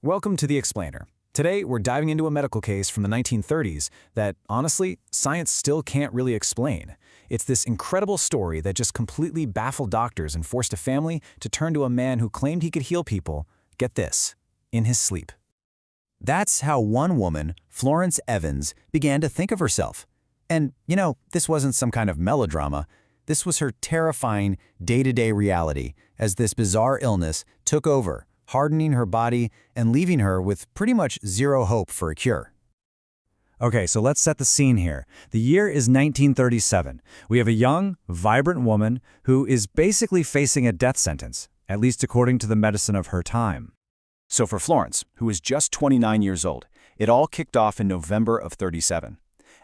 Welcome to The Explainer. Today, we're diving into a medical case from the 1930s that, honestly, science still can't really explain. It's this incredible story that just completely baffled doctors and forced a family to turn to a man who claimed he could heal people, get this, in his sleep. That's how one woman, Florence Evans, began to think of herself. And, this wasn't some kind of melodrama. This was her terrifying day-to-day reality as this bizarre illness took over, hardening her body and leaving her with pretty much zero hope for a cure. Okay, so let's set the scene here. The year is 1937. We have a young, vibrant woman who is basically facing a death sentence, at least according to the medicine of her time. So for Florence, who was just 29 years old, it all kicked off in November of 37.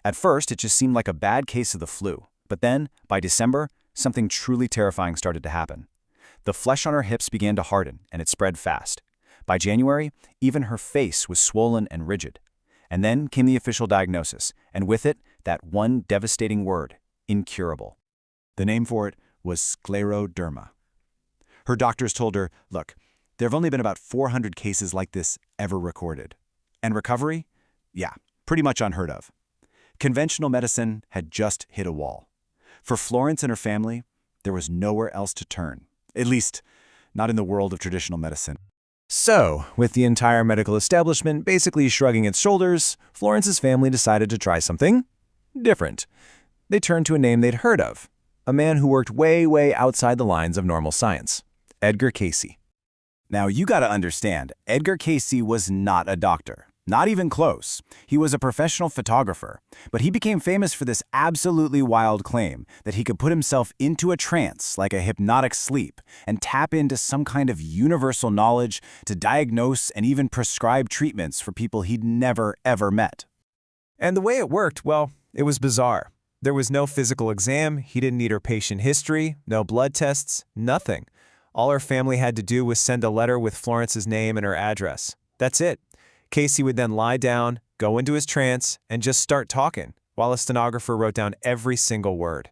At first, it just seemed like a bad case of the flu. But then, by December, something truly terrifying started to happen. The flesh on her hips began to harden, and it spread fast. By January, even her face was swollen and rigid. And then came the official diagnosis, and with it, that one devastating word, incurable. The name for it was scleroderma. Her doctors told her, look, there have only been about 400 cases like this ever recorded. And recovery? Yeah, pretty much unheard of. Conventional medicine had just hit a wall. For Florence and her family, there was nowhere else to turn. At least, not in the world of traditional medicine. So, with the entire medical establishment basically shrugging its shoulders, Florence's family decided to try something different. They turned to a name they'd heard of, a man who worked way outside the lines of normal science, Edgar Cayce. Now, you gotta understand, Edgar Cayce was not a doctor. Not even close. He was a professional photographer, but he became famous for this absolutely wild claim that he could put himself into a trance, like a hypnotic sleep, and tap into some kind of universal knowledge to diagnose and even prescribe treatments for people he'd never, ever met. And the way it worked, well, it was bizarre. There was no physical exam, he didn't need her patient history, no blood tests, nothing. All her family had to do was send a letter with Florence's name and her address. That's it. Cayce would then lie down, go into his trance, and just start talking, while a stenographer wrote down every single word.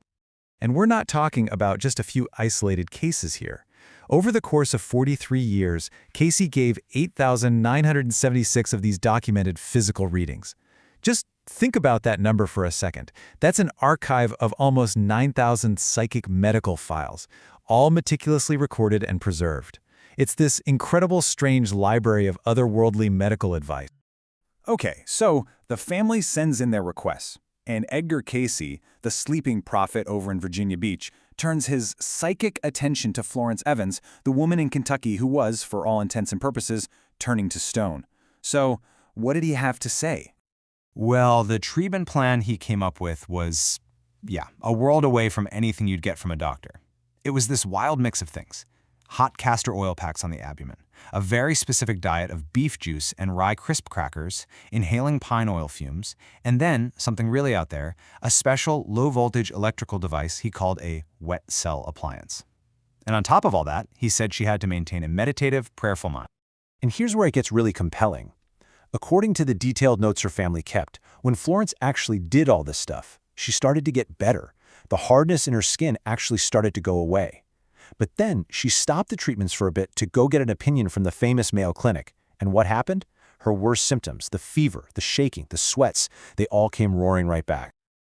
And we're not talking about just a few isolated cases here. Over the course of 43 years, Cayce gave 8,976 of these documented physical readings. Just think about that number for a second. That's an archive of almost 9,000 psychic medical files, all meticulously recorded and preserved. It's this incredible, strange library of otherworldly medical advice. Okay, so the family sends in their requests, and Edgar Cayce, the sleeping prophet over in Virginia Beach, turns his psychic attention to Florence Evans, the woman in Kentucky who was, for all intents and purposes, turning to stone. So, what did he have to say? Well, the treatment plan he came up with was, a world away from anything you'd get from a doctor. It was this wild mix of things. Hot castor oil packs on the abdomen, a very specific diet of beef juice and rye crisp crackers, inhaling pine oil fumes, and then, something really out there, a special low-voltage electrical device he called a wet cell appliance. And on top of all that, he said she had to maintain a meditative, prayerful mind. And here's where it gets really compelling. According to the detailed notes her family kept, when Florence actually did all this stuff, she started to get better. The hardness in her skin actually started to go away. But then she stopped the treatments for a bit to go get an opinion from the famous Mayo Clinic. And what happened? Her worst symptoms, the fever, the shaking, the sweats, they all came roaring right back.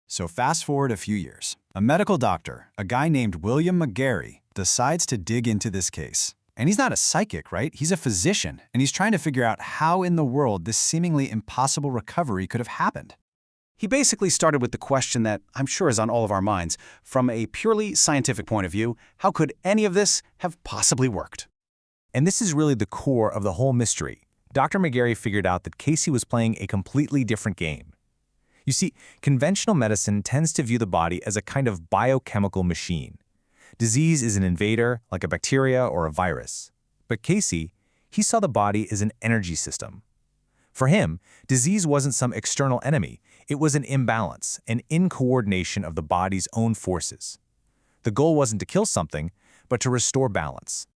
So fast forward a few years. A medical doctor, a guy named William McGarey, decides to dig into this case. And he's not a psychic, right? He's a physician, and he's trying to figure out how in the world this seemingly impossible recovery could have happened. He basically started with the question that I'm sure is on all of our minds. From a purely scientific point of view, how could any of this have possibly worked? And this is really the core of the whole mystery. Dr. McGarey figured out that Cayce was playing a completely different game. You see, conventional medicine tends to view the body as a kind of biochemical machine. Disease is an invader, like a bacteria or a virus. But Cayce, he saw the body as an energy system. For him, disease wasn't some external enemy. It was an imbalance, an incoordination of the body's own forces. The goal wasn't to kill something, but to restore balance.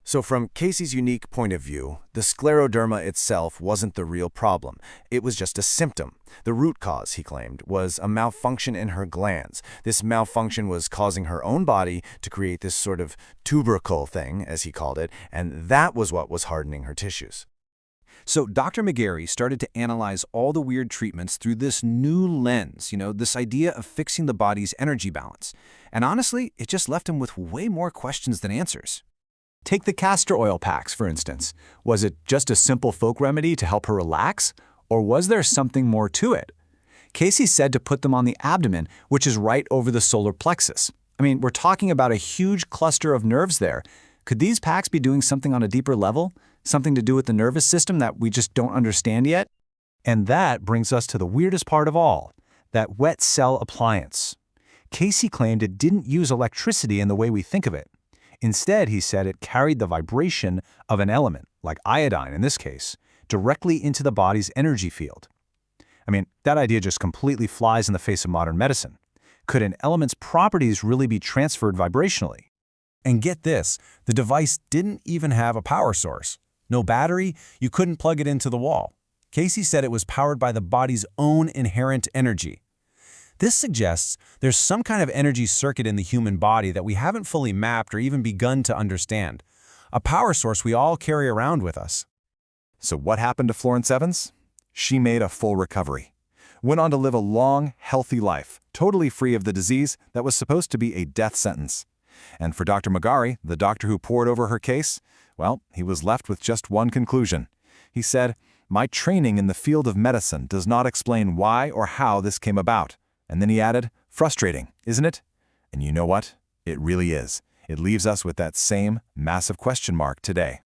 So from Cayce's unique point of view, the scleroderma itself wasn't the real problem. It was just a symptom. The root cause, he claimed, was a malfunction in her glands. This malfunction was causing her own body to create this sort of tubercle thing, as he called it, and that was what was hardening her tissues. So Dr. McGarey started to analyze all the weird treatments through this new lens, this idea of fixing the body's energy balance. And honestly, it just left him with way more questions than answers. Take the castor oil packs, for instance. Was it just a simple folk remedy to help her relax? Or was there something more to it? Cayce said to put them on the abdomen, which is right over the solar plexus. I mean, we're talking about a huge cluster of nerves there. Could these packs be doing something on a deeper level? Something to do with the nervous system that we just don't understand yet? And that brings us to the weirdest part of all, that wet cell appliance. Cayce claimed it didn't use electricity in the way we think of it. Instead, he said it carried the vibration of an element, like iodine in this case, directly into the body's energy field. I mean, that idea just completely flies in the face of modern medicine. Could an element's properties really be transferred vibrationally? And get this, the device didn't even have a power source. No battery, you couldn't plug it into the wall. Cayce said it was powered by the body's own inherent energy. This suggests there's some kind of energy circuit in the human body that we haven't fully mapped or even begun to understand. A power source we all carry around with us. So what happened to Florence Evans? She made a full recovery. Went on to live a long, healthy life, totally free of the disease that was supposed to be a death sentence. And for Dr. McGarey, the doctor who pored over her case, well, he was left with just one conclusion. He said, "My training in the field of medicine does not explain why or how this came about." And then he added, "Frustrating, isn't it?" And you know what? It really is. It leaves us with that same massive question mark today.